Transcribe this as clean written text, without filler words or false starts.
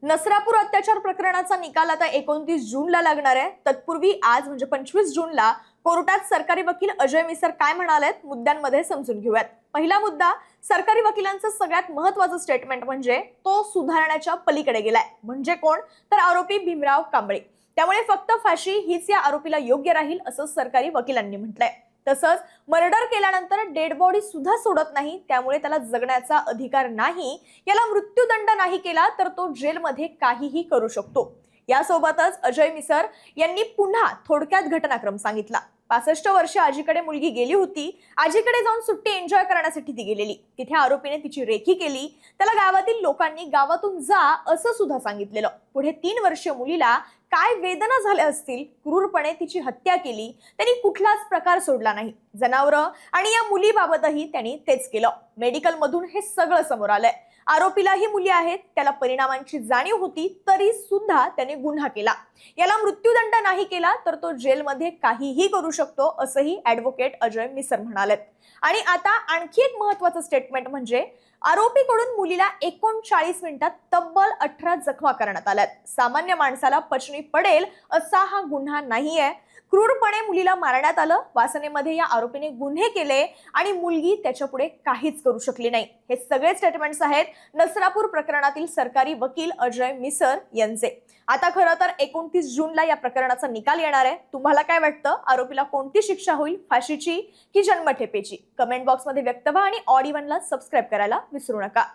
नसरापूर अत्याचार प्रकरणाचा निकाल आता 29 जूनला लागणार आहे। तत्पूर्वी आज म्हणजे 25 जूनला कोर्टात सरकारी वकील अजय मिसर काय म्हणालेत मुद्द्यांमध्ये समजून घेऊयात। पहिला मुद्दा, सरकारी वकिलांचं सगळ्यात महत्त्वाचं स्टेटमेंट म्हणजे तो सुधारण्याच्या पलीकडे गेलाय। म्हणजे कोण? तर आरोपी भीमराव कांबळे। त्यामुळे फक्त फाशी हीच या आरोपीला योग्य राहील असं सरकारी वकिलांनी म्हटलंय। तसंच मर्डर केल्यानंतर डेड बॉडी सुद्धा सोडत नाही, त्यामुळे त्याला जगण्याचा अधिकार नाही। याला मृत्यूदंड नाही केला तर तो जेलमध्ये काहीही करू शकतो। यासोबतच अजय मिसर यांनी पुन्हा थोडक्यात घटनाक्रम सांगितला। 65 वर्ष आजीकडे मुलगी गेली होती। आजीकडे जाऊन सुट्टी एन्जॉय करण्यासाठी ती गेलेली। तिथे आरोपीने तिची रेकी केली। त्याला गावातील लोकांनी गावातून जा असं सुद्धा सांगितलेलं। पुढे 3 वर्ष मुलीला काय वेदना झाल्या असतील, क्रूरपणे तिची हत्या केली। त्यांनी कुठलाच प्रकार सोडला नाही। जनावरं आणि या मुलीबाबतही त्यांनी तेच केलं। मेडिकल मधून हे सगळं समोर आलंय। आरोपीलाही मुली आहेत, त्याला परिणामांची जाणीव होती, तरी सुद्धा त्याने गुन्हा केला। याला मृत्यूदंड नाही केला तर तो जेलमध्ये काहीही करू शकतो असंही ॲडव्होकेट अजय मिसर म्हणालेत। आणि आता आणखी एक महत्त्वाचं स्टेटमेंट म्हणजे आरोपीकडून मुलीला 39 मिनिटात तब्बल 18 जखमा करण्यात आल्यात। सामान्य माणसाला पचनी पडेल असा हा गुन्हा नाहीये। क्रूरपणे मुलीला मारण्यात आलं। वासनेमध्ये या आरोपीने गुन्हे केले आणि मुलगी त्याच्यापुढे काहीच करू शकली नाही। हे सगळे स्टेटमेंट्स आहेत नसरापूर प्रकरणातील सरकारी वकील अजय मिसर यांचे। आता खरं तर 29 जूनला या प्रकरणाचा निकाल येणार आहे। तुम्हाला काय वाटतं? आरोपीला कोणती शिक्षा होईल, फाशीची की जन्मठेपेची? कमेंट बॉक्समध्ये व्यक्त व्हा आणि ऑड इव्हनला सबस्क्राईब करायला विसरू नका।